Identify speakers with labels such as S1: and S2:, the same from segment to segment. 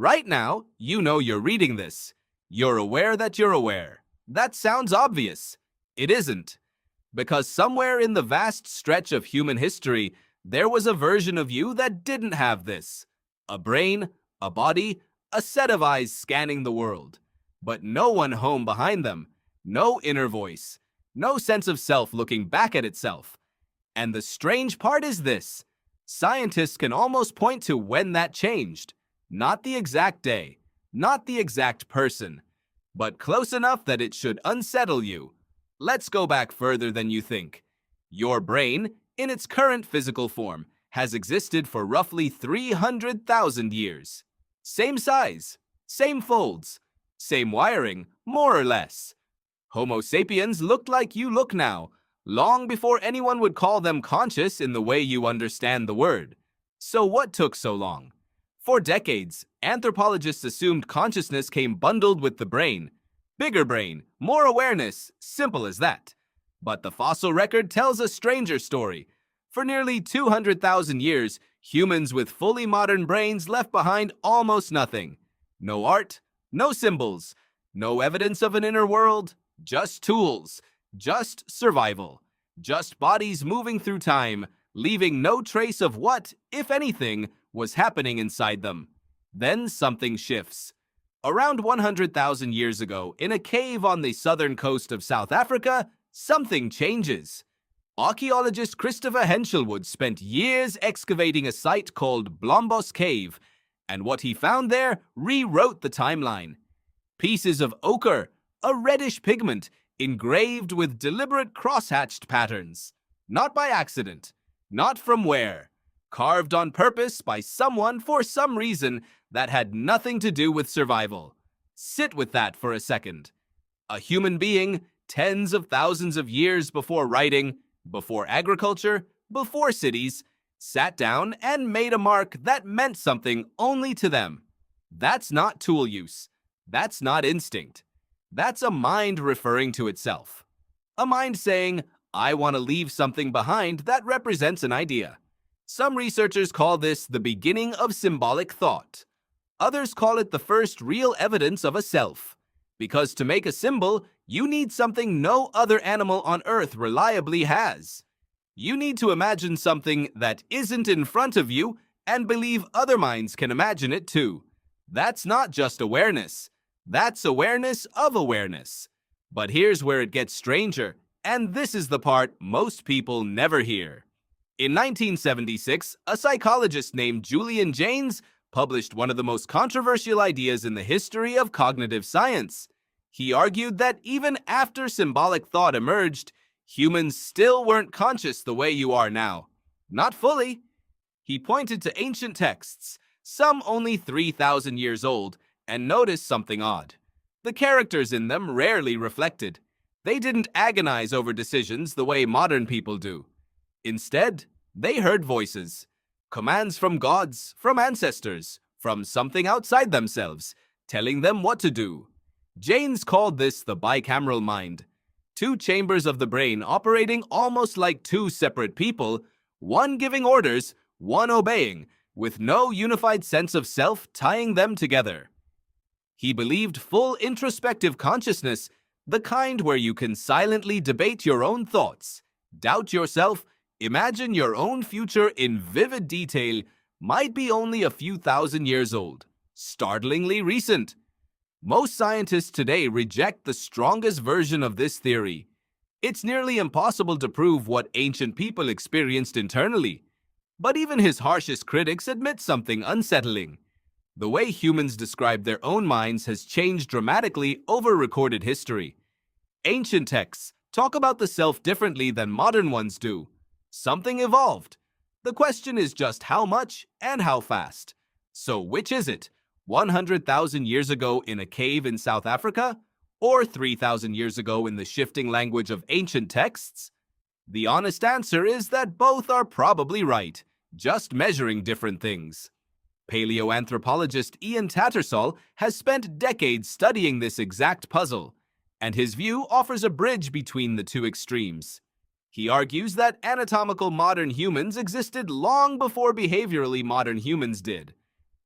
S1: Right now, you know you're reading this. You're aware that you're aware. That sounds obvious. It isn't. Because somewhere in the vast stretch of human history, there was a version of you that didn't have this. A brain, a body, a set of eyes scanning the world. But no one home behind them. No inner voice. No sense of self looking back at itself. And the strange part is this. Scientists can almost point to when that changed. Not the exact day, not the exact person, but close enough that it should unsettle you. Let's go back further than you think. Your brain, in its current physical form, has existed for roughly 300,000 years. Same size, same folds, same wiring, more or less. Homo sapiens looked like you look now, long before anyone would call them conscious in the way you understand the word. So what took so long? For decades, anthropologists assumed consciousness came bundled with the brain. Bigger brain, more awareness, simple as that. But the fossil record tells a stranger story. For nearly 200,000 years, humans with fully modern brains left behind almost nothing. No art, no symbols, no evidence of an inner world, just tools, just survival, just bodies moving through time, leaving no trace of what, if anything, was happening inside them. Then something shifts. Around 100,000 years ago, in a cave on the southern coast of South Africa, something changes. Archaeologist Christopher Henshelwood spent years excavating a site called Blombos Cave, and what he found there rewrote the timeline. Pieces of ochre, a reddish pigment, engraved with deliberate cross-hatched patterns. Not by accident, not from where. Carved on purpose by someone for some reason that had nothing to do with survival. Sit with that for a second. A human being, tens of thousands of years before writing, before agriculture, before cities, sat down and made a mark that meant something only to them. That's not tool use. That's not instinct. That's a mind referring to itself. A mind saying, I want to leave something behind that represents an idea. Some researchers call this the beginning of symbolic thought. Others call it the first real evidence of a self. Because to make a symbol, you need something no other animal on Earth reliably has. You need to imagine something that isn't in front of you and believe other minds can imagine it too. That's not just awareness. That's awareness of awareness. But here's where it gets stranger, and this is the part most people never hear. In 1976, a psychologist named Julian Jaynes published one of the most controversial ideas in the history of cognitive science. He argued that even after symbolic thought emerged, humans still weren't conscious the way you are now. Not fully. He pointed to ancient texts, some only 3,000 years old, and noticed something odd. The characters in them rarely reflected. They didn't agonize over decisions the way modern people do. Instead, they heard voices, commands from gods, from ancestors, from something outside themselves, telling them what to do. Jaynes called this the bicameral mind. Two chambers of the brain operating almost like two separate people, one giving orders, one obeying, with no unified sense of self tying them together. He believed full introspective consciousness, the kind where you can silently debate your own thoughts, doubt yourself, imagine your own future in vivid detail, might be only a few thousand years old. Startlingly recent. Most scientists today reject the strongest version of this theory. It's nearly impossible to prove what ancient people experienced internally. But even his harshest critics admit something unsettling. The way humans describe their own minds has changed dramatically over recorded history. Ancient texts talk about the self differently than modern ones do. Something evolved. The question is just how much and how fast. So which is it? 100,000 years ago in a cave in South Africa? Or 3,000 years ago in the shifting language of ancient texts? The honest answer is that both are probably right, just measuring different things. Paleoanthropologist Ian Tattersall has spent decades studying this exact puzzle, and his view offers a bridge between the two extremes. He argues that anatomical modern humans existed long before behaviorally modern humans did.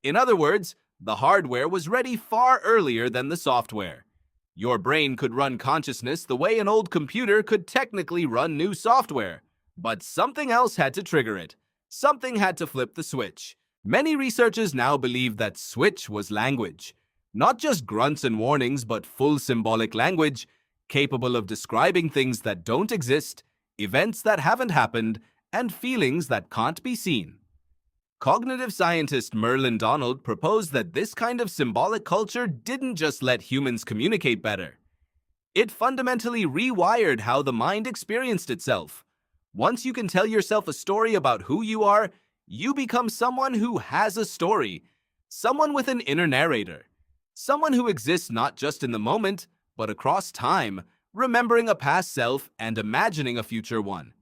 S1: In other words, The hardware was ready far earlier than the software. Your brain could run consciousness the way an old computer could technically run new software. But something else had to trigger it. Something had to flip the switch. Many researchers now believe that switch was language. Not just grunts and warnings, but full symbolic language, capable of describing things that don't exist, events that haven't happened, and feelings that can't be seen. Cognitive scientist Merlin Donald proposed that this kind of symbolic culture didn't just let humans communicate better. It fundamentally rewired how the mind experienced itself. Once you can tell yourself a story about who you are, you become someone who has a story, someone with an inner narrator, someone who exists not just in the moment, but across time, remembering a past self and imagining a future one.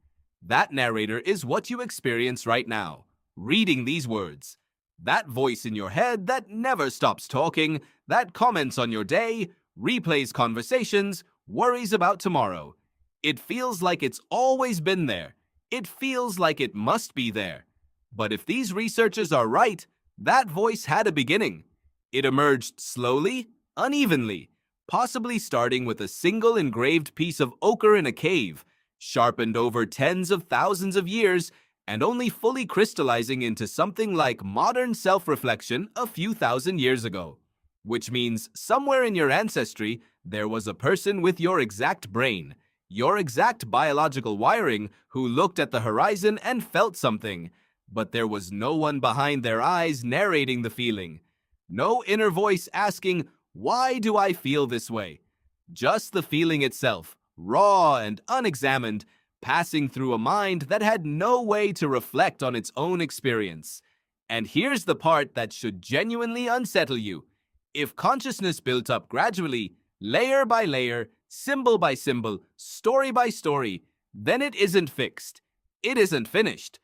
S1: That narrator is what you experience right now, reading these words. That voice in your head that never stops talking, that comments on your day, replays conversations, worries about tomorrow. It feels like it's always been there. It feels like it must be there. But if these researchers are right, that voice had a beginning. It emerged slowly, unevenly, possibly starting with a single engraved piece of ochre in a cave, sharpened over tens of thousands of years, and only fully crystallizing into something like modern self-reflection a few thousand years ago. Which means somewhere in your ancestry, there was a person with your exact brain, your exact biological wiring, who looked at the horizon and felt something. But there was no one behind their eyes narrating the feeling. No inner voice asking, "Why do I feel this way?" Just the feeling itself, raw and unexamined, passing through a mind that had no way to reflect on its own experience. And here's the part that should genuinely unsettle you. If consciousness built up gradually, layer by layer, symbol by symbol, story by story, then it isn't fixed. It isn't finished.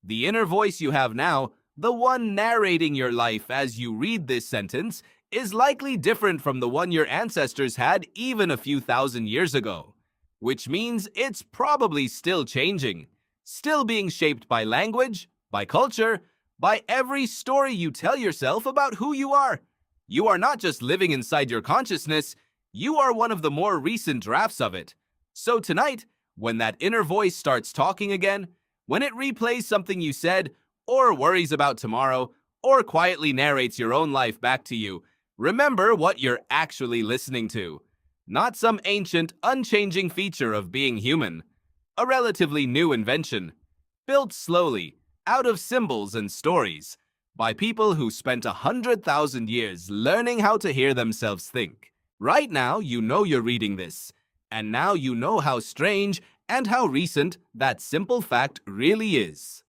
S1: The inner voice you have now, the one narrating your life as you read this sentence, is likely different from the one your ancestors had even a few thousand years ago. Which means it's probably still changing, still being shaped by language, by culture, by every story you tell yourself about who you are. You are not just living inside your consciousness, you are one of the more recent drafts of it. So tonight, when that inner voice starts talking again, when it replays something you said, or worries about tomorrow, or quietly narrates your own life back to you, remember what you're actually listening to. Not some ancient, unchanging feature of being human. A relatively new invention, built slowly, out of symbols and stories, by people who spent 100,000 years learning how to hear themselves think. Right now, you know you're reading this, and now you know how strange and how recent that simple fact really is.